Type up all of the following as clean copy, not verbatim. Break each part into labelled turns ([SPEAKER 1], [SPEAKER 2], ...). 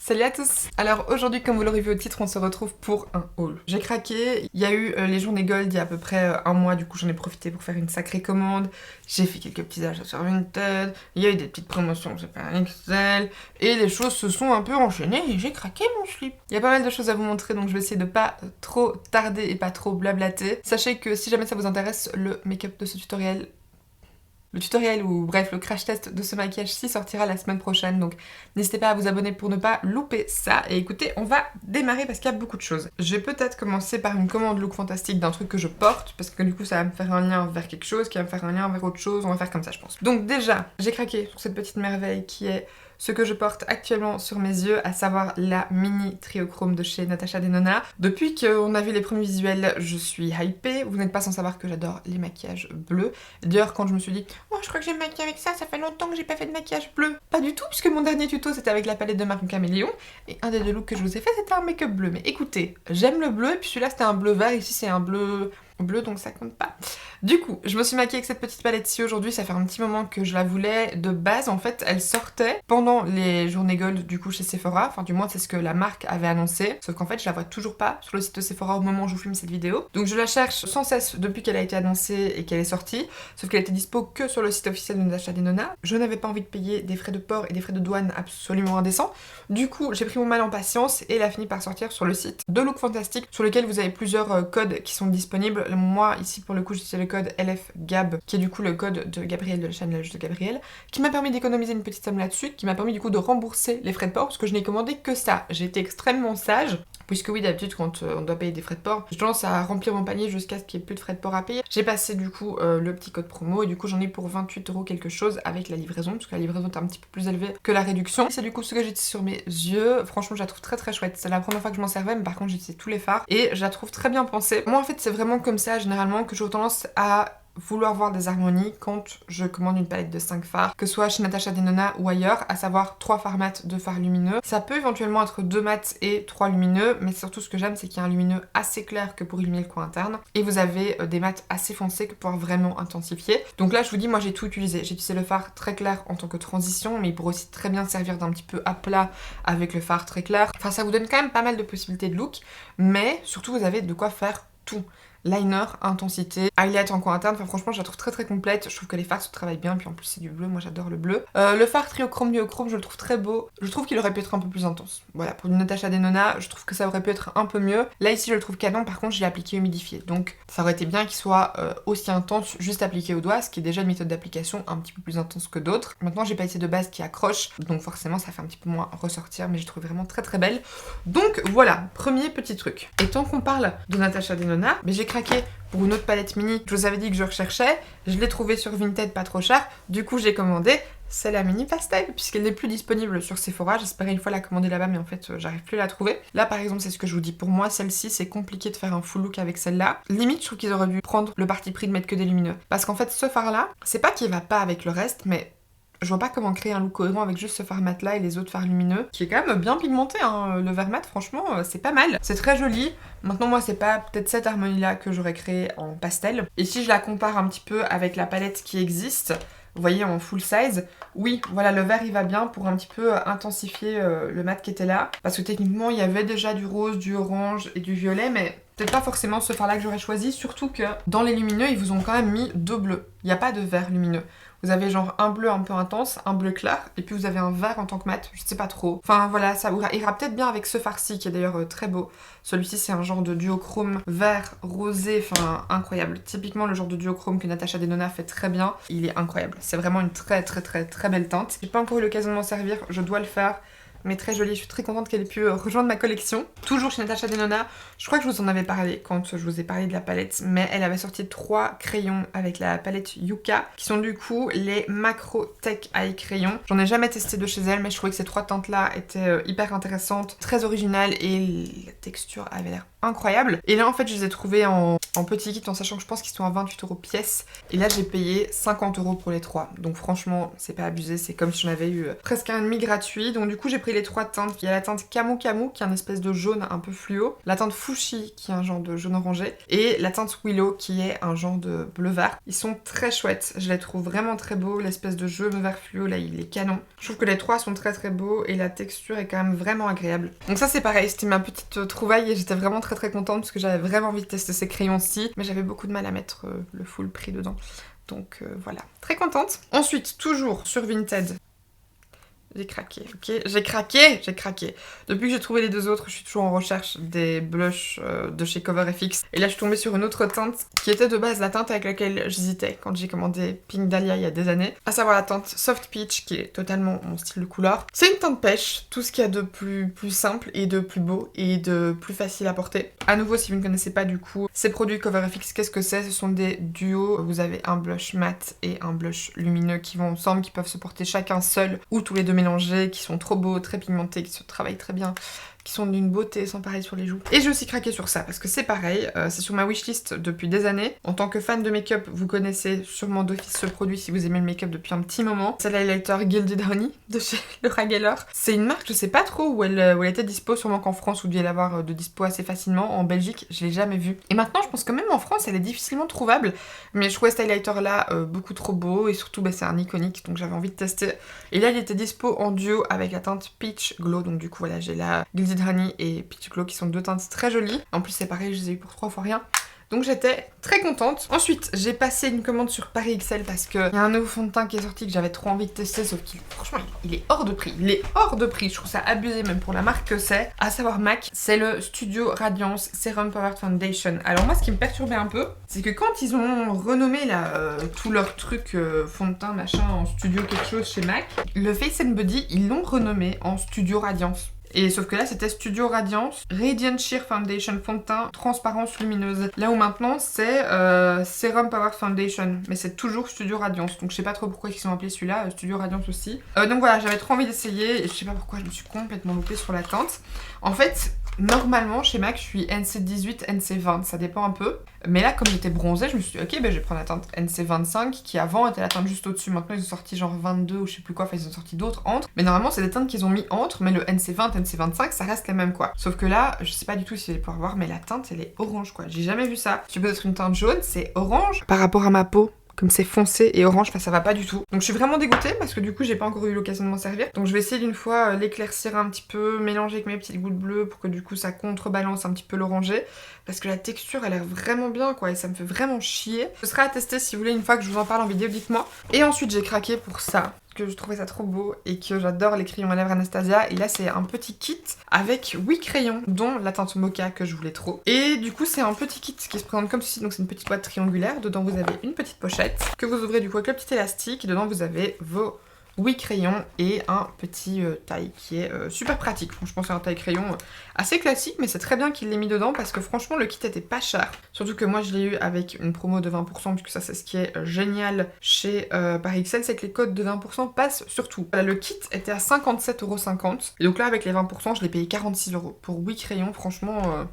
[SPEAKER 1] Salut à tous. Alors aujourd'hui, comme vous l'aurez vu au titre, on se retrouve pour un haul. J'ai craqué, il y a eu les journées gold il y a à peu près un mois, du coup j'en ai profité pour faire une sacrée commande. J'ai fait quelques petits achats sur Vinted, il y a eu des petites promotions, j'ai fait un Excel, et les choses se sont un peu enchaînées et j'ai craqué mon slip. Il y a pas mal de choses à vous montrer, donc je vais essayer de pas trop tarder et pas trop blablater. Sachez que si jamais ça vous intéresse, le make-up de ce tutoriel... Le tutoriel ou bref le crash test de ce maquillage-ci sortira la semaine prochaine, donc n'hésitez pas à vous abonner pour ne pas louper ça. Et écoutez, on va démarrer parce qu'il y a beaucoup de choses. Je vais peut-être commencer par une commande look fantastique d'un truc que je porte, parce que du coup ça va me faire un lien vers quelque chose, qui va me faire un lien vers autre chose, on va faire comme ça je pense. Donc déjà, j'ai craqué sur cette petite merveille qui est ce que je porte actuellement sur mes yeux, à savoir la mini triochrome de chez Natasha Denona. Depuis qu'on a vu les premiers visuels, je suis hypée. Vous n'êtes pas sans savoir que j'adore les maquillages bleus. D'ailleurs, quand je me suis dit « Oh, je crois que j'ai me maquiller avec ça, ça fait longtemps que j'ai pas fait de maquillage bleu », pas du tout, puisque mon dernier tuto c'était avec la palette de Marc Caméléon, et un des deux looks que je vous ai fait c'était un make-up bleu. Mais écoutez, j'aime le bleu, et puis celui-là c'était un bleu vert, ici c'est un bleu donc ça compte pas. Du coup, je me suis maquillée avec cette petite palette-ci aujourd'hui, ça fait un petit moment que je la voulais. De base, en fait, elle sortait pendant les journées gold du coup chez Sephora, enfin du moins c'est ce que la marque avait annoncé, sauf qu'en fait je la vois toujours pas sur le site de Sephora au moment où je vous filme cette vidéo. Donc je la cherche sans cesse depuis qu'elle a été annoncée et qu'elle est sortie, sauf qu'elle était dispo que sur le site officiel de Natasha Denona. Je n'avais pas envie de payer des frais de port et des frais de douane absolument indécents. Du coup, j'ai pris mon mal en patience et elle a fini par sortir sur le site de Look Fantastic, sur lequel vous avez plusieurs codes qui sont disponibles. Moi, ici, pour le coup, j'utilisais le code LFGAB, qui est du coup le code de Gabriel de la chaîne La Juge de Gabriel, qui m'a permis d'économiser une petite somme là-dessus, qui m'a permis du coup de rembourser les frais de port, parce que je n'ai commandé que ça. J'ai été extrêmement sage, puisque oui, d'habitude, quand on doit payer des frais de port, j'ai tendance à remplir mon panier jusqu'à ce qu'il n'y ait plus de frais de port à payer. J'ai passé du coup le petit code promo, et du coup, j'en ai pour 28 € quelque chose avec la livraison, parce que la livraison est un petit peu plus élevée que la réduction. C'est du coup ce que j'ai sur mes yeux. Franchement, je la trouve très très chouette. C'est la première fois que je m'en servais, mais par contre, j'utilisais tous les fards, et je la trouve très bien pensée. Moi, en fait, c'est vraiment comme ça, généralement, que j'aurais tendance à vouloir voir des harmonies quand je commande une palette de 5 fards, que ce soit chez Natasha Denona ou ailleurs, à savoir 3 fards mat, 2 fards lumineux. Ça peut éventuellement être 2 mats et 3 lumineux, mais surtout ce que j'aime c'est qu'il y a un lumineux assez clair que pour illuminer le coin interne, et vous avez des mats assez foncés que pour vraiment intensifier. Donc là je vous dis, moi j'ai tout utilisé. J'ai utilisé le fard très clair en tant que transition, mais il pourrait aussi très bien servir d'un petit peu à plat avec le fard très clair. Enfin ça vous donne quand même pas mal de possibilités de look, mais surtout vous avez de quoi faire tout. Liner, intensité, highlight en coin interne, enfin franchement je la trouve très très complète, je trouve que les fards se travaillent bien, puis en plus c'est du bleu, moi j'adore le bleu. Le fard triochrome duochrome je le trouve très beau, je trouve qu'il aurait pu être un peu plus intense. Voilà, pour une Natasha Denona, je trouve que ça aurait pu être un peu mieux. Là ici je le trouve canon, par contre je l'ai appliqué humidifié, donc ça aurait été bien qu'il soit aussi intense juste appliqué au doigt, ce qui est déjà une méthode d'application un petit peu plus intense que d'autres. Maintenant j'ai pas essayé de base qui accroche, donc forcément ça fait un petit peu moins ressortir, mais je trouve vraiment très très belle. Donc voilà, premier petit truc. Et tant qu'on parle de Natasha Denona, mais j'ai craqué pour une autre palette mini. Je vous avais dit que je recherchais, je l'ai trouvée sur Vinted pas trop cher, du coup j'ai commandé. C'est la mini pastel, puisqu'elle n'est plus disponible sur Sephora. J'espérais une fois la commander là-bas, mais en fait, j'arrive plus à la trouver. Là, par exemple, c'est ce que je vous dis. Pour moi, celle-ci, c'est compliqué de faire un full look avec celle-là. Limite, je trouve qu'ils auraient dû prendre le parti pris de mettre que des lumineux. Parce qu'en fait, ce fard-là, c'est pas qu'il va pas avec le reste, mais je vois pas comment créer un look cohérent avec juste ce fard mat là et les autres fards lumineux, qui est quand même bien pigmenté, hein. Le vert mat, franchement, c'est pas mal. C'est très joli. Maintenant, moi, c'est pas peut-être cette harmonie là que j'aurais créée en pastel. Et si je la compare un petit peu avec la palette qui existe, vous voyez, en full size, oui, voilà, le vert il va bien pour un petit peu intensifier le mat qui était là. Parce que techniquement, il y avait déjà du rose, du orange et du violet, mais peut-être pas forcément ce fard là que j'aurais choisi, surtout que dans les lumineux, ils vous ont quand même mis 2 bleus. Il n'y a pas de vert lumineux. Vous avez genre un bleu un peu intense, un bleu clair, et puis vous avez un vert en tant que mat, je sais pas trop. Enfin voilà, ça ira peut-être bien avec ce fard-ci, qui est d'ailleurs très beau. Celui-ci c'est un genre de duochrome vert, rosé, enfin incroyable. Typiquement le genre de duochrome que Natasha Denona fait très bien, il est incroyable. C'est vraiment une très très très très belle teinte. J'ai pas encore eu l'occasion de m'en servir, je dois le faire. Mais très jolie, je suis très contente qu'elle ait pu rejoindre ma collection. Toujours chez Natasha Denona, je crois que je vous en avais parlé quand je vous ai parlé de la palette, mais elle avait sorti 3 crayons avec la palette Yuka, qui sont du coup les Macro Tech Eye crayons. J'en ai jamais testé de chez elle, mais je trouvais que ces 3 teintes là étaient hyper intéressantes, très originales, et la texture avait l'air incroyable. Et là en fait je les ai trouvés en petit kit, en sachant que je pense qu'ils sont à 28 € pièce, et là j'ai payé 50 € pour les 3. Donc franchement c'est pas abusé, c'est comme si j'en avais eu presque un demi gratuit. Donc du coup j'ai pris les 3 teintes. Il y a la teinte Camu Camu qui est un espèce de jaune un peu fluo, la teinte Fushi qui est un genre de jaune orangé et la teinte Willow qui est un genre de bleu vert. Ils sont très chouettes, je les trouve vraiment très beaux, l'espèce de jaune vert fluo là il est canon. Je trouve que les 3 sont très très beaux et la texture est quand même vraiment agréable. Donc ça c'est pareil, c'était ma petite trouvaille et j'étais vraiment très contente parce que j'avais vraiment envie de tester ces crayons-ci, mais j'avais beaucoup de mal à mettre le full prix dedans. Donc voilà, très contente. Ensuite, toujours sur Vinted, j'ai craqué, ok? J'ai craqué. Depuis que j'ai trouvé les 2 autres, je suis toujours en recherche des blushs de chez CoverFX. Et là, je suis tombée sur une autre teinte qui était de base la teinte avec laquelle j'hésitais quand j'ai commandé Pink Dahlia il y a des années. À savoir la teinte Soft Peach, qui est totalement mon style de couleur. C'est une teinte pêche, tout ce qu'il y a de plus simple et de plus beau et de plus facile à porter. À nouveau, si vous ne connaissez pas du coup ces produits CoverFX, qu'est-ce que c'est? Ce sont des duos. Vous avez un blush mat et un blush lumineux qui vont ensemble, qui peuvent se porter chacun seul ou tous les deux mélangés, qui sont trop beaux, très pigmentés, qui se travaillent très bien, qui sont d'une beauté sans pareil sur les joues. Et j'ai aussi craqué sur ça parce que c'est pareil, c'est sur ma wishlist depuis des années. En tant que fan de make-up, vous connaissez sûrement d'office ce produit si vous aimez le make-up depuis un petit moment. C'est l'highlighter Gilded Honey de chez Laura Geller. C'est une marque, je sais pas trop où elle était dispo, sûrement qu'en France vous deviez l'avoir de dispo assez facilement. En Belgique, je l'ai jamais vue. Et maintenant, je pense que même en France, elle est difficilement trouvable. Mais je trouvais cet highlighter là beaucoup trop beau et surtout c'est un iconique donc j'avais envie de tester. Et là, il était dispo en duo avec la teinte Peach Glow. Donc du coup, voilà, j'ai la Gilded Honey et Peach Glow qui sont 2 teintes très jolies. En plus, c'est pareil, je les ai eu pour 3 fois rien. Donc j'étais très contente. Ensuite, j'ai passé une commande sur Paris XL parce qu'il y a un nouveau fond de teint qui est sorti que j'avais trop envie de tester, sauf qu'il, franchement, il est hors de prix. Il est hors de prix, je trouve ça abusé même pour la marque que c'est, à savoir MAC. C'est le Studio Radiance Serum Powered Foundation. Alors moi, ce qui me perturbait un peu, c'est que quand ils ont renommé là, tout leur truc fond de teint machin en Studio quelque chose chez MAC, le Face and Body, ils l'ont renommé en Studio Radiance. Et sauf que là c'était Studio Radiance Radiant Sheer Foundation fond de teint transparence lumineuse. Là où maintenant c'est Serum Power Foundation, mais c'est toujours Studio Radiance. Donc je sais pas trop pourquoi ils ont appelé celui-là Studio Radiance aussi. Donc voilà, j'avais trop envie d'essayer et je sais pas pourquoi je me suis complètement loupée sur la teinte. En fait, normalement chez MAC je suis NC18, NC20, ça dépend un peu. Mais là comme j'étais bronzée, je me suis dit ok, ben je vais prendre la teinte NC25 qui avant était la teinte juste au-dessus. Maintenant ils ont sorti genre 22 ou je sais plus quoi, enfin ils ont sorti d'autres entre. Mais normalement c'est des teintes qu'ils ont mis entre, mais le NC20, NC25 ça reste les mêmes quoi. Sauf que là, je sais pas du tout si vous allez pouvoir voir, mais la teinte elle est orange quoi. J'ai jamais vu ça. Tu peux être une teinte jaune, c'est orange par rapport à ma peau. Comme c'est foncé et orange, enfin ça va pas du tout. Donc je suis vraiment dégoûtée parce que du coup j'ai pas encore eu l'occasion de m'en servir. Donc je vais essayer d'une fois l'éclaircir un petit peu, mélanger avec mes petites gouttes bleues pour que du coup ça contrebalance un petit peu l'orangé. Parce que la texture a l'air vraiment bien quoi et ça me fait vraiment chier. Ce sera à tester si vous voulez une fois que je vous en parle en vidéo, dites-moi. Et ensuite j'ai craqué pour ça. Que je trouvais ça trop beau et que j'adore les crayons à lèvres Anastasia. Et là c'est un petit kit avec 8 crayons dont la teinte mocha que je voulais trop. Et du coup c'est un petit kit qui se présente comme ceci, donc c'est une petite boîte triangulaire. Dedans vous avez une petite pochette que vous ouvrez du coup avec le petit élastique. Dedans vous avez vos 8 crayons et un petit taille qui est super pratique. Franchement c'est un taille crayon assez classique mais c'est très bien qu'il l'ait mis dedans parce que franchement le kit était pas cher. Surtout que moi je l'ai eu avec une promo de 20% puisque ça c'est ce qui est génial chez Paris XL, c'est que les codes de 20% passent sur tout. Le kit était à 57,50€ et donc là avec les 20% je l'ai payé 46€ pour 8 crayons, franchement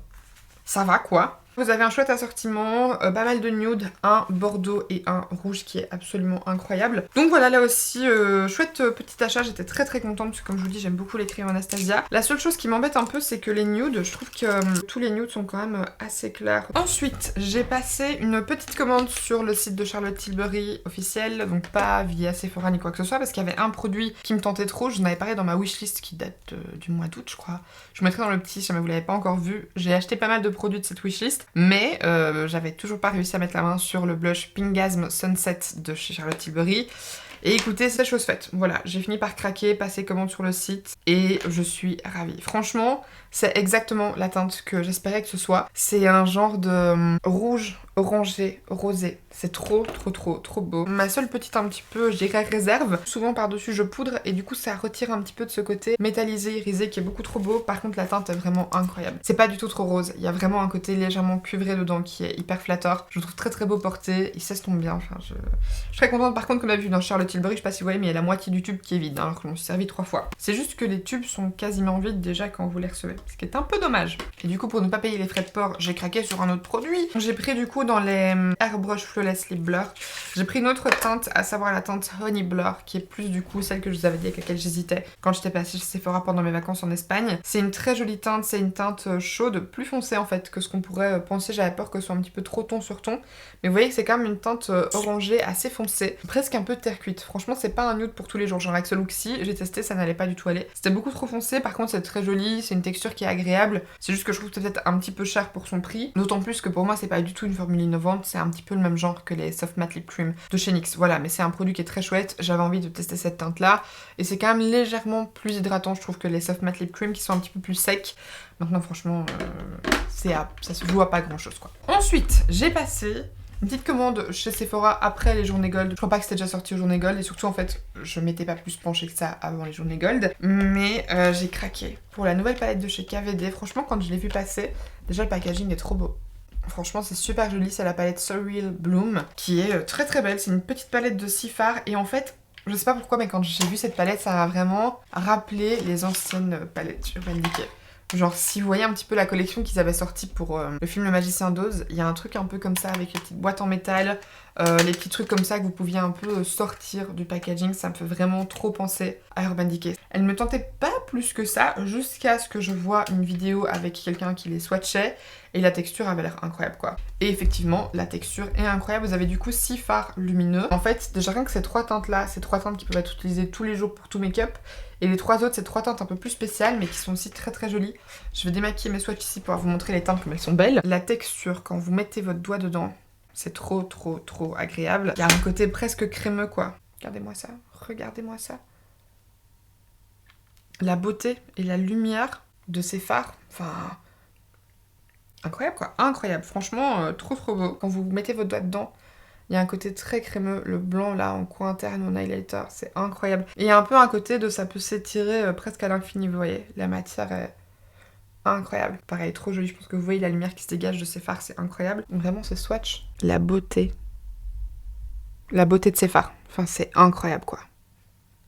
[SPEAKER 1] ça va quoi. Vous avez un chouette assortiment, pas mal de nude, un bordeaux et un rouge qui est absolument incroyable. Donc voilà, là aussi, chouette petit achat, j'étais très contente parce que comme je vous dis, j'aime beaucoup les crayons Anastasia. La seule chose qui m'embête un peu, c'est que les nudes, je trouve que tous les nudes sont quand même assez clairs. Ensuite, j'ai passé une petite commande sur le site de Charlotte Tilbury officiel, donc pas via Sephora ni quoi que ce soit, parce qu'il y avait un produit qui me tentait trop, je vous en avais parlé dans ma wishlist qui date du mois d'août, je crois. Je vous mettrai dans le petit si jamais vous l'avez pas encore vu. J'ai acheté pas mal de produits de cette wishlist. Mais j'avais toujours pas réussi à mettre la main sur le blush Pingasm Sunset de chez Charlotte Tilbury. Et écoutez, c'est chose faite. Voilà, j'ai fini par craquer, passer commande sur le site et je suis ravie. Franchement, c'est exactement la teinte que j'espérais que ce soit. C'est un genre de rouge, orangé, rosé. C'est trop beau. Ma seule petite un petit peu, je dirais, réserve, souvent par-dessus je poudre et du coup ça retire un petit peu de ce côté métallisé, irisé qui est beaucoup trop beau. Par contre la teinte est vraiment incroyable. C'est pas du tout trop rose, il y a vraiment un côté légèrement cuivré dedans qui est hyper flatteur. Je le trouve très beau porté, il s'estompe bien. Enfin, je suis très contente. Par contre comme d'habitude dans Charlotte Tilbury, je sais pas si vous voyez, mais il y a la moitié du tube qui est vide, alors que je m'en suis servi 3 fois. C'est juste que les tubes sont quasiment vides déjà quand vous les recevez, ce qui est un peu dommage. Et du coup pour ne pas payer les frais de port, j'ai craqué sur un autre produit. J'ai pris du coup dans les Airbrush Flawless Lip Blur, j'ai pris une autre teinte, à savoir la teinte Honey Blur, qui est plus du coup celle que je vous avais dit avec laquelle j'hésitais quand j'étais passée chez Sephora pendant mes vacances en Espagne. C'est une très jolie teinte, c'est une teinte chaude, plus foncée en fait que ce qu'on pourrait penser. J'avais peur que ce soit un petit peu trop ton sur ton, mais vous voyez que c'est quand même une teinte orangée assez foncée, presque un peu terre cuite. Franchement, c'est pas un nude pour tous les jours, genre avec ce look-ci, j'ai testé, ça n'allait pas du tout aller. C'était beaucoup trop foncé, par contre c'est très joli, c'est une texture qui est agréable, c'est juste que je trouve que c'est peut-être un petit peu cher pour son prix, d'autant plus que pour moi c'est pas du tout une formule innovante, c'est un petit peu le même genre que les Soft Matte Lip Cream de chez NYX, voilà, mais c'est un produit qui est très chouette, j'avais envie de tester cette teinte là, et c'est quand même légèrement plus hydratant je trouve que les Soft Matte Lip Cream qui sont un petit peu plus secs. Maintenant franchement, ça se joue à pas grand chose quoi. Ensuite, j'ai passé une petite commande chez Sephora après les journées Gold. Je crois pas que c'était déjà sorti aux journées Gold et surtout en fait je m'étais pas plus penchée que ça avant les journées Gold. Mais j'ai craqué pour la nouvelle palette de chez KVD. Franchement quand je l'ai vu passer, déjà le packaging est trop beau. Franchement c'est super joli, c'est la palette Surreal Bloom qui est très très belle. C'est une petite palette de 6 fards et en fait je sais pas pourquoi mais quand j'ai vu cette palette ça m'a vraiment rappelé les anciennes palettes Urban Decay. Genre si vous voyez un petit peu la collection qu'ils avaient sortie pour le film Le Magicien d'Oz, il y a un truc un peu comme ça avec les petites boîtes en métal, les petits trucs comme ça que vous pouviez un peu sortir du packaging, ça me fait vraiment trop penser à Urban Decay. Elle me tentait pas plus que ça jusqu'à ce que je vois une vidéo avec quelqu'un qui les swatchait et la texture avait l'air incroyable quoi. Et effectivement la texture est incroyable, vous avez du coup 6 fards lumineux. En fait déjà rien que ces 3 teintes là, ces 3 teintes qui peuvent être utilisées tous les jours pour tout make-up. Et les 3 autres, c'est 3 teintes un peu plus spéciales, mais qui sont aussi très très jolies. Je vais démaquiller mes swatchs ici pour vous montrer les teintes comme elles sont belles. La texture, quand vous mettez votre doigt dedans, c'est trop trop trop agréable. Il y a un côté presque crémeux quoi. Regardez-moi ça, regardez-moi ça. La beauté et la lumière de ces fards, enfin... incroyable quoi, incroyable. Franchement, trop trop beau. Quand vous mettez votre doigt dedans, il y a un côté très crémeux, le blanc là en coin interne au highlighter, c'est incroyable. Et il y a un peu un côté de ça peut s'étirer presque à l'infini, vous voyez. La matière est incroyable. Pareil, trop jolie, je pense que vous voyez la lumière qui se dégage de ces fards, c'est incroyable. Vraiment, ce swatch, la beauté. La beauté de ces fards, enfin c'est incroyable quoi.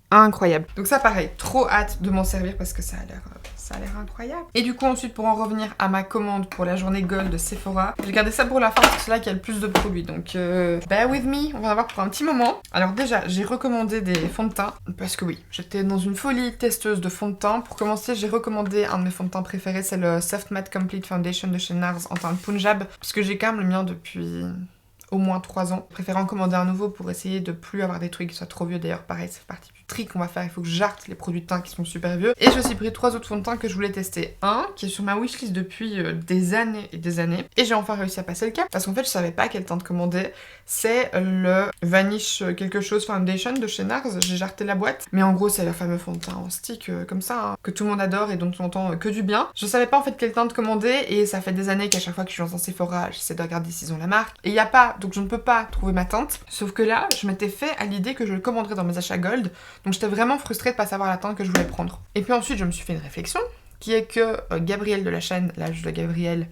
[SPEAKER 1] Incroyable. Donc ça pareil, trop hâte de m'en servir parce que ça a l'air incroyable. Et du coup ensuite pour en revenir à ma commande pour la journée Gold de Sephora, j'ai gardé ça pour la fin parce que c'est là qu'il y a le plus de produits. Donc bear with me, on va en avoir pour un petit moment. Alors déjà j'ai recommandé des fonds de teint parce que oui, j'étais dans une folie testeuse de fonds de teint. Pour commencer j'ai recommandé un de mes fonds de teint préférés, c'est le Soft Matte Complete Foundation de chez NARS en teinte Punjab. Parce que j'ai quand même le mien depuis... au moins 3 ans. Je préfère en commander un nouveau pour essayer de plus avoir des trucs qui soient trop vieux. D'ailleurs, pareil, c'est partie du tri qu'on va faire. Il faut que j'arte les produits de teint qui sont super vieux. Et j'ai aussi pris 3 autres fonds de teint que je voulais tester. Un qui est sur ma wishlist depuis des années et des années. Et j'ai enfin réussi à passer le cap. Parce qu'en fait, je savais pas quelle teinte commander. C'est le Vanish quelque chose Foundation de chez NARS. J'ai jarté la boîte. Mais en gros, c'est le fameux fond de teint en stick comme ça, hein, que tout le monde adore et dont on entend que du bien. Je savais pas en fait quelle teinte commander. Et ça fait des années qu'à chaque fois que je suis dans un Sephora, j'essaie de regarder s'ils ont la marque. Et il y a pas, donc je ne peux pas trouver ma teinte. Sauf que là, je m'étais fait à l'idée que je le commanderais dans mes achats Gold. Donc j'étais vraiment frustrée de pas savoir la teinte que je voulais prendre. Et puis ensuite, je me suis fait une réflexion, qui est que Gabrielle de la chaîne, l'âge de Gabrielle,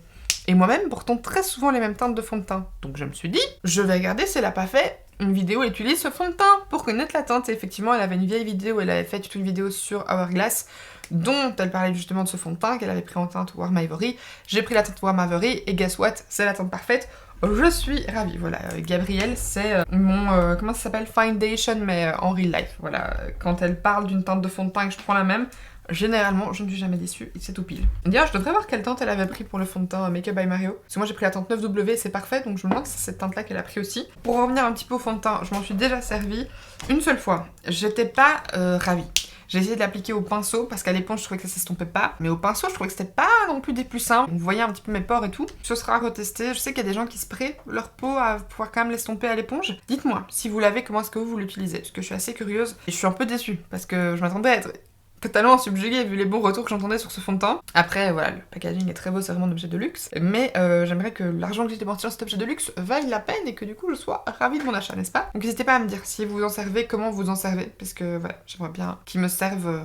[SPEAKER 1] et moi-même portons très souvent les mêmes teintes de fond de teint. Donc je me suis dit, je vais regarder si elle a pas fait une vidéo où elle utilise ce fond de teint pour connaître la teinte. Et effectivement, elle avait une vieille vidéo où elle avait fait toute une vidéo sur Hourglass, dont elle parlait justement de ce fond de teint qu'elle avait pris en teinte Warm Ivory. J'ai pris la teinte Warm Ivory et guess what, c'est la teinte parfaite. Je suis ravie, voilà, Gabrielle c'est mon, comment ça s'appelle, foundation mais en real life, voilà, quand elle parle d'une teinte de fond de teint et que je prends la même, généralement je ne suis jamais déçue et c'est tout pile. D'ailleurs je devrais voir quelle teinte elle avait pris pour le fond de teint Make Up by Mario, parce que moi j'ai pris la teinte 9W, c'est parfait, donc je me demande si c'est cette teinte là qu'elle a pris aussi. Pour revenir un petit peu au fond de teint, je m'en suis déjà servi une seule fois, j'étais pas ravie. J'ai essayé de l'appliquer au pinceau parce qu'à l'éponge je trouvais que ça s'estompait pas, mais au pinceau je trouvais que c'était pas non plus des plus simples. Vous voyez un petit peu mes pores et tout. Ce sera à retester. Je sais qu'il y a des gens qui sprayent leur peau à pouvoir quand même l'estomper à l'éponge. Dites-moi si vous l'avez, comment est-ce que vous l'utilisez, parce que je suis assez curieuse et je suis un peu déçue parce que je m'attendais à être totalement subjuguée vu les bons retours que j'entendais sur ce fond de teint. Après voilà, le packaging est très beau, c'est vraiment un objet de luxe, mais j'aimerais que l'argent que j'ai dépensé sur cet objet de luxe vaille la peine et que du coup je sois ravie de mon achat, n'est-ce pas? Donc n'hésitez pas à me dire si vous en servez, comment vous en servez, parce que voilà, j'aimerais bien qu'ils me servent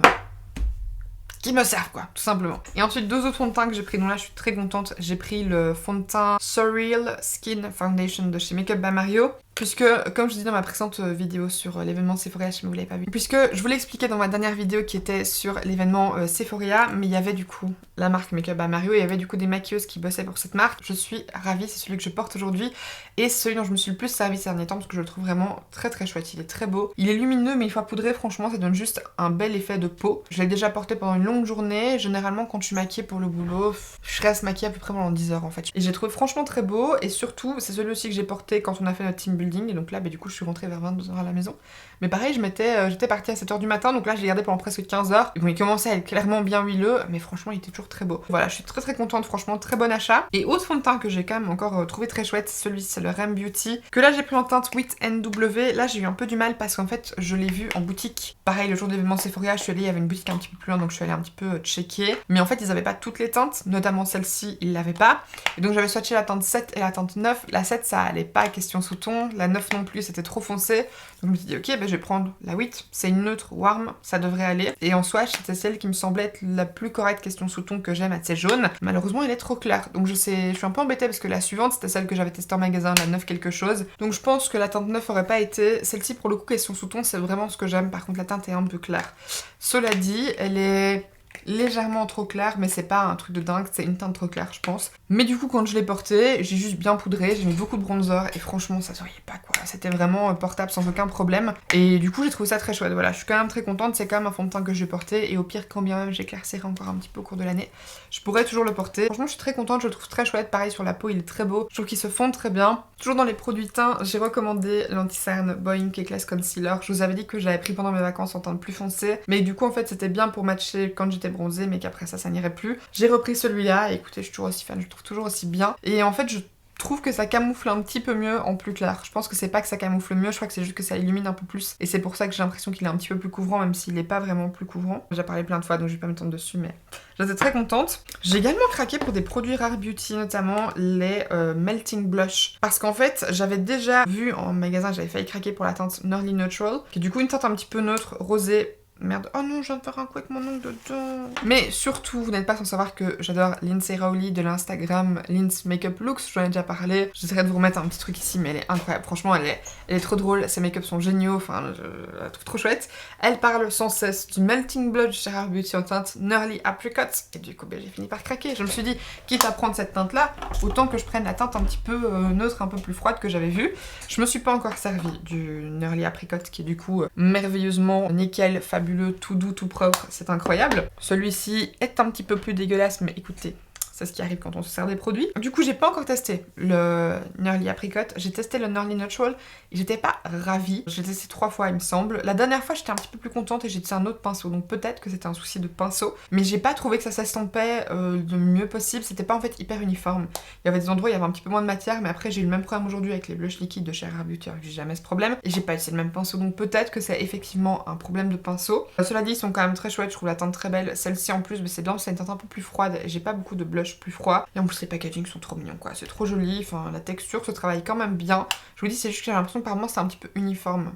[SPEAKER 1] quoi, tout simplement. Et ensuite 2 autres fonds de teint que j'ai pris, donc là je suis très contente, j'ai pris le fond de teint Surreal Skin Foundation de chez Make Up by Mario. puisque, comme je dis dans ma précédente vidéo sur l'événement Sephora, si vous l'avez pas vu, puisque je vous l'ai expliqué dans ma dernière vidéo qui était sur l'événement Sephora, mais il y avait du coup la marque Make Up by Mario, et il y avait du coup des maquilleuses qui bossaient pour cette marque. Je suis ravie, c'est celui que je porte aujourd'hui, et celui dont je me suis le plus servi ces derniers temps, parce que je le trouve vraiment très très chouette, il est très beau. Il est lumineux, mais une fois poudré, franchement, ça donne juste un bel effet de peau. Je l'ai déjà porté pendant une longue journée, généralement quand je suis maquillée pour le boulot, je reste maquillée à peu près pendant 10 heures en fait. Et j'ai trouvé franchement très beau, et surtout, c'est celui aussi que j'ai porté quand on a fait notre team building, et donc là, du coup, je suis rentrée vers 22 h à la maison. Mais pareil, j'étais partie à 7 h du matin, donc là, je l'ai gardé pendant presque 15 heures. Bon, il commençait à être clairement bien huileux, mais franchement, il était toujours très beau. Voilà, je suis très très contente, franchement, très bon achat. Et autre fond de teint que j'ai quand même encore trouvé très chouette, celui-ci, c'est le Rem Beauty, que là, j'ai pris en teinte Wit NW. Là, j'ai eu un peu du mal parce qu'en fait, je l'ai vu en boutique. Pareil, le jour d'événement Sephora, je suis allée, il y avait une boutique un petit peu plus loin, donc je suis allée un petit peu checker. Mais en fait, ils avaient pas toutes les teintes, notamment celle-ci, ils l'avaient pas. Et donc, j'avais swatché la teinte 7 et la teinte 9. La 7, ça allait pas, question sous-ton. La 9 non plus, c'était trop foncé. Donc, je me suis dit, ok, je vais prendre la 8. C'est une neutre warm, ça devrait aller. Et en swatch, c'était celle qui me semblait être la plus correcte question sous-ton que j'aime, assez jaune. Malheureusement, elle est trop claire. Donc, je suis un peu embêtée parce que la suivante, c'était celle que j'avais testée en magasin, la 9 quelque chose. Donc, je pense que la teinte 9 aurait pas été. Celle-ci, pour le coup, question sous-ton, c'est vraiment ce que j'aime. Par contre, la teinte est un peu claire. Cela dit, elle est légèrement trop claire, mais c'est pas un truc de dingue, c'est une teinte trop claire, je pense. Mais du coup, quand je l'ai portée, j'ai juste bien poudré, j'ai mis beaucoup de bronzer, et franchement, ça se voyait pas quoi. C'était vraiment portable sans aucun problème. Et du coup, j'ai trouvé ça très chouette. Voilà, je suis quand même très contente, c'est quand même un fond de teint que je vais porter, et au pire, quand bien même j'éclaircirai encore un petit peu au cours de l'année, je pourrais toujours le porter. Franchement, je suis très contente, je le trouve très chouette. Pareil, sur la peau, il est très beau. Je trouve qu'il se fond très bien. Toujours dans les produits teints, j'ai recommandé l'anti-cerne Boeing Cakeless Concealer. Je vous avais dit que j'avais pris pendant mes vacances en teinte plus foncée, mais du coup, en fait, c'était bien pour matcher quand j'étais bronzée, mais qu'après ça n'irait plus. J'ai repris celui-là, et écoutez, je suis toujours aussi fan, je le trouve toujours aussi bien. Et en fait, je trouve que ça camoufle un petit peu mieux en plus clair. Je pense que c'est pas que ça camoufle mieux, je crois que c'est juste que ça illumine un peu plus. Et c'est pour ça que j'ai l'impression qu'il est un petit peu plus couvrant, même s'il est pas vraiment plus couvrant. J'ai parlé plein de fois, donc je vais pas m'étendre dessus, mais j'étais très contente. J'ai également craqué pour des produits Rare Beauty, notamment les Melting Blush. Parce qu'en fait, j'avais déjà vu en magasin, j'avais failli craquer pour la teinte Nearly Neutral, qui est du coup une teinte un petit peu neutre, rosée. Merde, oh non, je viens de faire un coup avec mon ongle dedans. Mais surtout, vous n'êtes pas sans savoir que j'adore Lindsay Rowley de l'Instagram Lin's Makeup Looks, j'en ai déjà parlé. J'essaierai de vous remettre un petit truc ici, mais elle est incroyable. Franchement, elle est trop drôle, ses make-up sont géniaux, enfin, je la trouve trop chouette. Elle parle sans cesse du Melting Blush chez Rare Beauty en teinte Nearly Apricot. Et du coup, j'ai fini par craquer. Je me suis dit, quitte à prendre cette teinte-là, autant que je prenne la teinte un petit peu neutre, un peu plus froide que j'avais vue. Je me suis pas encore servi du Nearly Apricot, qui est du coup merveilleusement nickel, fabuleux, tout doux, tout propre, c'est incroyable. Celui-ci est un petit peu plus dégueulasse, mais écoutez, c'est ce qui arrive quand on se sert des produits. Du coup, j'ai pas encore testé le Nearly Apricot, j'ai testé le Nearly Neutral et j'étais pas ravie. J'ai testé 3 fois, il me semble. La dernière fois, j'étais un petit peu plus contente et j'ai testé un autre pinceau, donc peut-être que c'était un souci de pinceau, mais j'ai pas trouvé que ça s'estompait le mieux possible. C'était pas en fait hyper uniforme. Il y avait des endroits où il y avait un petit peu moins de matière, mais après, j'ai eu le même problème aujourd'hui avec les blushs liquides de chez Rare Beauty, alors que j'ai jamais ce problème, et j'ai pas utilisé le même pinceau, donc peut-être que c'est effectivement un problème de pinceau. Cela dit, ils sont quand même très chouettes, je trouve la teinte très belle. Celle-ci en plus, mais c'est bien, c'est une teinte un peu plus froide et j'ai pas beaucoup de blush plus froid. Et en plus, les packaging sont trop mignons, quoi. C'est trop joli, enfin, la texture se travaille quand même bien. Je vous dis, c'est juste que j'ai l'impression que par moment, c'est un petit peu uniforme.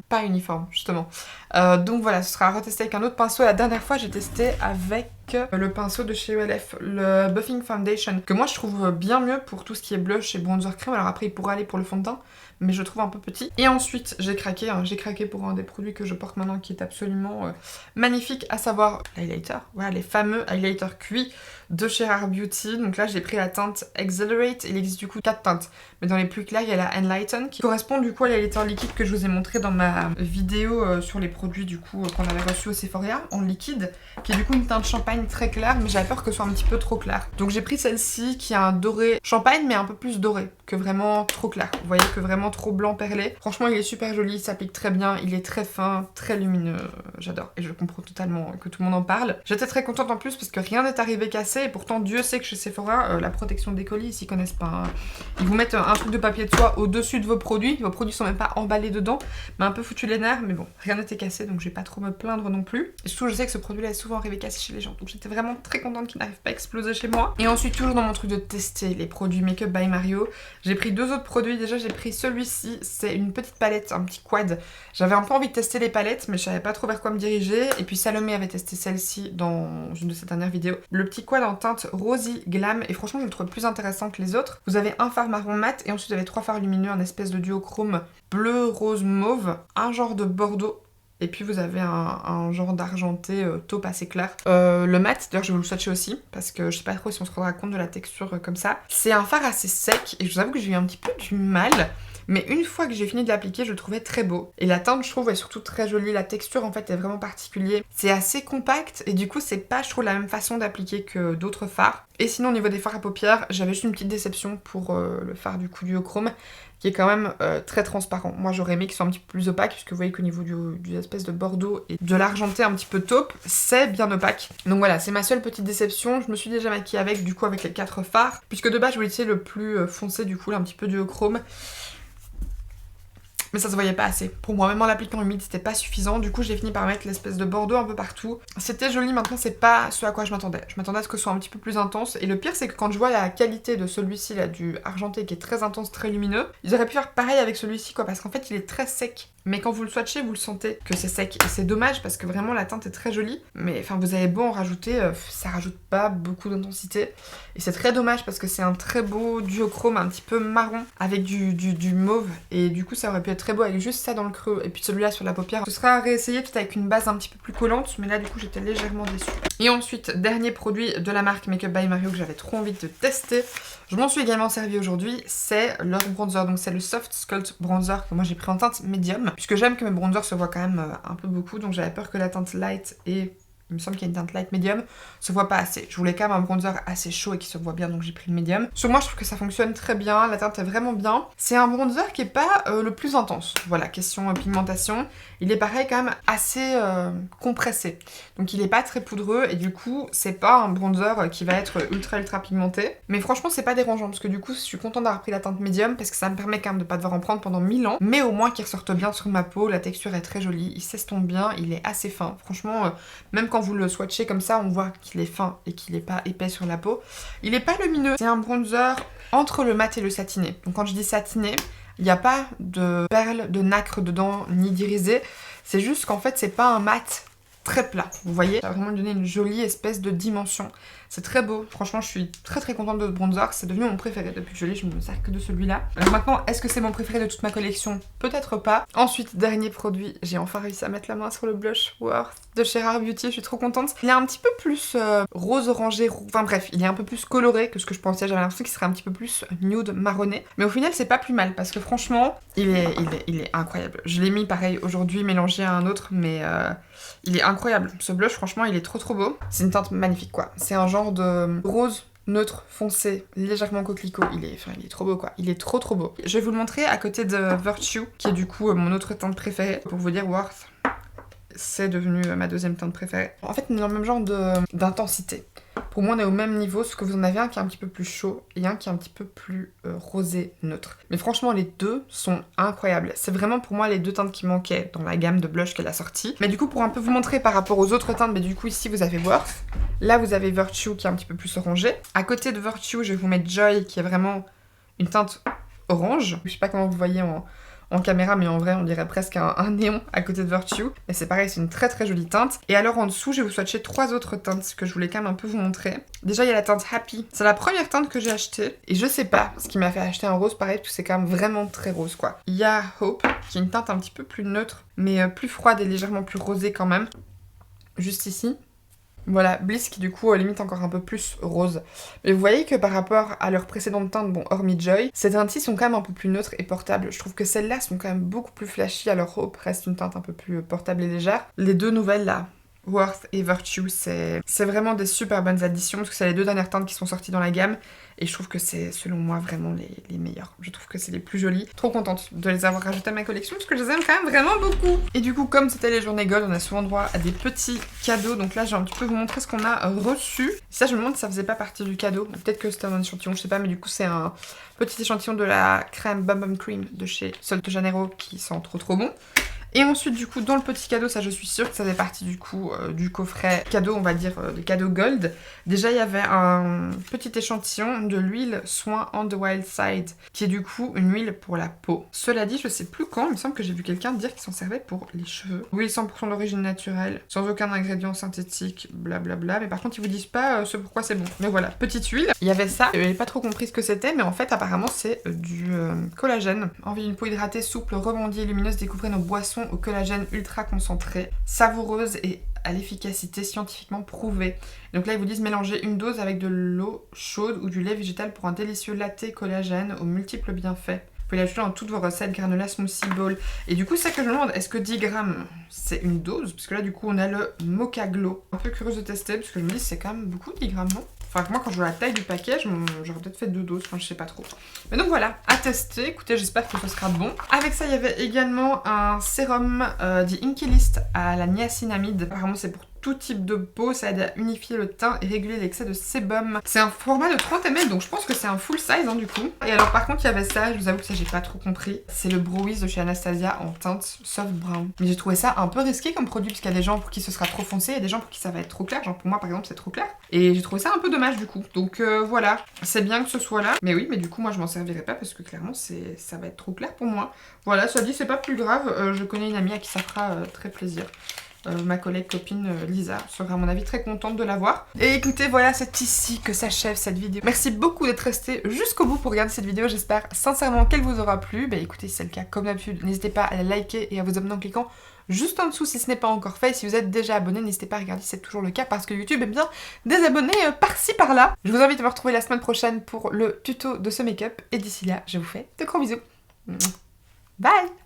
[SPEAKER 1] Pas uniforme, justement. Donc voilà, ce sera à retester avec un autre pinceau. La dernière fois, j'ai testé avec le pinceau de chez ELF, le Buffing Foundation, que moi je trouve bien mieux pour tout ce qui est blush et bronzer crème. Alors après, il pourrait aller pour le fond de teint, mais je le trouve un peu petit. Et ensuite, j'ai craqué pour un des produits que je porte maintenant qui est absolument magnifique, à savoir l'highlighter. Voilà, les fameux highlighters cuits de chez Rare Beauty. Donc là, j'ai pris la teinte Accelerate. Il existe du coup 4 teintes, mais dans les plus clairs, il y a la Enlighten qui correspond du coup à l'highlighter liquide que je vous ai montré dans ma vidéo sur les produits du coup qu'on avait reçus au Sephora en liquide, qui est du coup une teinte champagne très claire, mais j'avais peur que ce soit un petit peu trop clair. Donc j'ai pris celle-ci qui a un doré champagne, mais un peu plus doré que vraiment trop clair. Vous voyez que vraiment trop blanc perlé. Franchement, il est super joli, il s'applique très bien, il est très fin, très lumineux. J'adore et je comprends totalement que tout le monde en parle. J'étais très contente en plus parce que rien n'est arrivé cassé, et pourtant Dieu sait que chez Sephora, la protection des colis, ils s'y connaissent pas. Hein. Ils vous mettent un truc de papier de soie au-dessus de vos produits sont même pas emballés dedans, mais un peu foutu les nerfs, mais bon, rien n'était cassé, donc je vais pas trop me plaindre non plus. Et surtout, je sais que ce produit-là est souvent arrivé cassé chez les gens. Donc j'étais vraiment très contente qu'il n'arrive pas à exploser chez moi. Et ensuite, toujours dans mon truc de tester les produits Make Up by Mario, j'ai pris 2 autres produits. Déjà, j'ai pris celui-ci, c'est une petite palette, un petit quad. J'avais un peu envie de tester les palettes, mais je savais pas trop vers quoi me diriger. Et puis Salomé avait testé celle-ci dans une de ses dernières vidéos. Le petit quad en teinte Rosy Glam, et franchement, je le trouve plus intéressant que les autres. Vous avez un fard marron mat, et ensuite vous avez 3 fards lumineux, un espèce de duochrome bleu, rose, mauve, un genre de bordeaux. Et puis vous avez un genre d'argenté taupe assez clair. Le mat, d'ailleurs je vais vous le swatcher aussi, parce que je sais pas trop si on se rendra compte de la texture comme ça. C'est un fard assez sec, et je vous avoue que j'ai eu un petit peu du mal. Mais une fois que j'ai fini de l'appliquer, je le trouvais très beau. Et la teinte, je trouve, est surtout très jolie. La texture, en fait, est vraiment particulière. C'est assez compact, et du coup, c'est pas, je trouve, la même façon d'appliquer que d'autres fards. Et sinon, au niveau des fards à paupières, j'avais juste une petite déception pour le fard du coup duochrome, qui est quand même très transparent. Moi, j'aurais aimé qu'il soit un petit peu plus opaque, puisque vous voyez qu'au niveau du espèce de bordeaux et de l'argenté un petit peu taupe, c'est bien opaque. Donc voilà, c'est ma seule petite déception. Je me suis déjà maquillée avec, du coup, avec les 4 fards, puisque de base, je voulais utiliser le plus foncé, du coup, là, un petit peu duochrome. Mais ça se voyait pas assez. Pour moi, même en l'appliquant humide, c'était pas suffisant. Du coup, j'ai fini par mettre l'espèce de bordeaux un peu partout. C'était joli, maintenant c'est pas ce à quoi je m'attendais. Je m'attendais à ce que ce soit un petit peu plus intense. Et le pire, c'est que quand je vois la qualité de celui-ci, là, du argenté, qui est très intense, très lumineux, ils auraient pu faire pareil avec celui-ci, quoi, parce qu'en fait, il est très sec. Mais quand vous le swatchez, vous le sentez que c'est sec. Et c'est dommage parce que vraiment la teinte est très jolie. Mais enfin, vous avez beau en rajouter, ça rajoute pas beaucoup d'intensité. Et c'est très dommage parce que c'est un très beau duochrome un petit peu marron avec du mauve. Et du coup, ça aurait pu être très beau avec juste ça dans le creux. Et puis celui-là sur la paupière. Ce sera à réessayer peut-être avec une base un petit peu plus collante. Mais là, du coup, j'étais légèrement déçue. Et ensuite, dernier produit de la marque Make Up by Mario que j'avais trop envie de tester. Je m'en suis également servi aujourd'hui. C'est leur bronzer. Donc c'est le Soft Sculpt Bronzer que moi j'ai pris en teinte médium. Puisque j'aime que mes bronzers se voient quand même un peu beaucoup, donc j'avais peur que la teinte light et il me semble qu'il y a une teinte light médium, se voit pas assez. Je voulais quand même un bronzer assez chaud et qui se voit bien, donc j'ai pris le médium. Sur moi, je trouve que ça fonctionne très bien, la teinte est vraiment bien. C'est un bronzer qui est pas le plus intense. Voilà, question pigmentation. Il est pareil quand même assez compressé. Donc il est pas très poudreux et du coup, c'est pas un bronzer qui va être ultra pigmenté. Mais franchement, c'est pas dérangeant parce que du coup, je suis contente d'avoir pris la teinte médium parce que ça me permet quand même de pas devoir en prendre pendant 1000 ans. Mais au moins qu'il ressorte bien sur ma peau, la texture est très jolie, il s'estompe bien, il est assez fin. Franchement, même quand vous le swatchez comme ça, on voit qu'il est fin et qu'il est pas épais sur la peau. Il est pas lumineux, c'est un bronzer entre le mat et le satiné. Donc quand je dis satiné, il n'y a pas de perles, de nacre dedans, ni d'irisé. C'est juste qu'en fait, c'est pas un mat très plat, vous voyez. Ça va vraiment lui donner une jolie espèce de dimension. C'est très beau, franchement je suis très contente de ce bronzer, c'est devenu mon préféré depuis que je l'ai, je ne me sers que de celui-là. Alors maintenant, est-ce que c'est mon préféré de toute ma collection? Peut-être pas. Ensuite, dernier produit, j'ai enfin réussi à mettre la main sur le blush Worth de chez Rare Beauty, je suis trop contente. Il est un petit peu plus rose orangé, enfin bref, il est un peu plus coloré que ce que je pensais, j'avais l'impression qu'il serait un petit peu plus nude marronné. Mais au final, c'est pas plus mal parce que franchement, il est incroyable. Je l'ai mis pareil aujourd'hui, mélangé à un autre, mais il est incroyable. Ce blush, franchement, il est trop beau. C'est une teinte magnifique quoi. C'est un genre de rose neutre, foncé, légèrement coquelicot. Il est trop beau quoi. Il est trop beau. Je vais vous le montrer à côté de Virtue, qui est du coup mon autre teinte préférée. Pour vous dire, Worth, c'est devenu ma deuxième teinte préférée. En fait, on est dans le même genre d'intensité. Pour moi, on est au même niveau, sauf que vous en avez un qui est un petit peu plus chaud et un qui est un petit peu plus rosé neutre. Mais franchement, les deux sont incroyables. C'est vraiment pour moi les deux teintes qui manquaient dans la gamme de blush qu'elle a sortie. Mais du coup, pour un peu vous montrer par rapport aux autres teintes, mais du coup, ici, vous avez Worth. Là, vous avez Virtue qui est un petit peu plus orangé. À côté de Virtue, je vais vous mettre Joy qui est vraiment une teinte orange. Je sais pas comment vous voyez en caméra, mais en vrai on dirait presque un néon à côté de Virtue. Mais c'est pareil, c'est une très jolie teinte. Et alors en dessous, je vais vous swatcher 3 autres teintes que je voulais quand même un peu vous montrer. Déjà, il y a la teinte Happy. C'est la première teinte que j'ai achetée. Et je sais pas ce qui m'a fait acheter un rose pareil, parce que c'est quand même vraiment très rose quoi. Il y a Hope, qui est une teinte un petit peu plus neutre, mais plus froide et légèrement plus rosée quand même. Juste ici. Voilà, Bliss qui du coup limite encore un peu plus rose. Mais vous voyez que par rapport à leurs précédentes teintes, bon hormis Joy, ces teintes-ci sont quand même un peu plus neutres et portables. Je trouve que celles-là sont quand même beaucoup plus flashy, alors Hope reste une teinte un peu plus portable et légère. Les deux nouvelles là, Worth et Virtue, c'est vraiment des super bonnes additions parce que c'est les deux dernières teintes qui sont sorties dans la gamme et je trouve que c'est selon moi vraiment les meilleures. Je trouve que c'est les plus jolies. Trop contente de les avoir rajoutées à ma collection parce que je les aime quand même vraiment beaucoup. Et du coup, comme c'était les journées gold, on a souvent droit à des petits cadeaux. Donc là, j'ai un petit peu vous montrer ce qu'on a reçu. Ça, je me demande si ça faisait pas partie du cadeau. Peut-être que c'était un échantillon, je sais pas, mais du coup, c'est un petit échantillon de la crème Bum Bum Cream de chez Sol de Janeiro qui sent trop bon. Et ensuite du coup dans le petit cadeau, ça je suis sûre que ça fait partie du coup du coffret cadeau, on va dire des cadeaux gold. Déjà il y avait un petit échantillon de l'huile Soin on the Wild Side, qui est du coup une huile pour la peau. Cela dit, je sais plus quand, il me semble que j'ai vu quelqu'un dire qu'il s'en servait pour les cheveux. Huile 100% d'origine naturelle, sans aucun ingrédient synthétique, blablabla. Mais par contre, ils vous disent pas ce pourquoi c'est bon. Mais voilà, petite huile. Il y avait ça, j'avais pas trop compris ce que c'était, mais en fait, apparemment, c'est du collagène. Envie d'une peau hydratée, souple, rebondie et lumineuse, découvrez nos boissons au collagène ultra concentré, savoureuse et à l'efficacité scientifiquement prouvée. Donc là, ils vous disent mélanger une dose avec de l'eau chaude ou du lait végétal pour un délicieux latte collagène aux multiples bienfaits. Vous pouvez l'ajouter dans toutes vos recettes, granola, smoothie, bowl. Et du coup, c'est ça que je me demande, est-ce que 10 grammes, c'est une dose? Parce que là, du coup, on a le Mocha Glow. Un peu curieuse de tester, parce que je me dis, c'est quand même beaucoup 10 grammes, non? Enfin, moi, quand je vois la taille du paquet, j'aurais peut-être fait 2 doses, enfin, je sais pas trop. Mais donc voilà, à tester. Écoutez, j'espère que ce sera bon. Avec ça, il y avait également un sérum dit Inky List à la niacinamide. Apparemment, c'est pour tout type de peau, ça aide à unifier le teint et réguler l'excès de sébum. C'est un format de 30 ml, donc je pense que c'est un full size hein, du coup. Et alors par contre il y avait ça, je vous avoue que ça j'ai pas trop compris. C'est le Brow Wiz de chez Anastasia en teinte soft brown. Mais j'ai trouvé ça un peu risqué comme produit, parce qu'il y a des gens pour qui ce sera trop foncé et des gens pour qui ça va être trop clair. Genre pour moi par exemple c'est trop clair. Et j'ai trouvé ça un peu dommage du coup. Donc voilà, c'est bien que ce soit là. Mais oui, mais du coup moi je m'en servirai pas parce que clairement ça va être trop clair pour moi. Voilà, ça dit c'est pas plus grave. Je connais une amie à qui ça fera très plaisir. Ma collègue copine Lisa sera à mon avis très contente de l'avoir. Et écoutez, voilà, c'est ici que s'achève cette vidéo. Merci beaucoup d'être resté jusqu'au bout pour regarder cette vidéo. J'espère sincèrement qu'elle vous aura plu. Bah écoutez, si c'est le cas, comme d'habitude, n'hésitez pas à la liker et à vous abonner en cliquant juste en dessous si ce n'est pas encore fait. Et si vous êtes déjà abonné, n'hésitez pas à regarder si c'est toujours le cas, parce que YouTube aime bien des abonnés par-ci par-là. Je vous invite à me retrouver la semaine prochaine pour le tuto de ce make-up. Et d'ici là, je vous fais de gros bisous. Bye!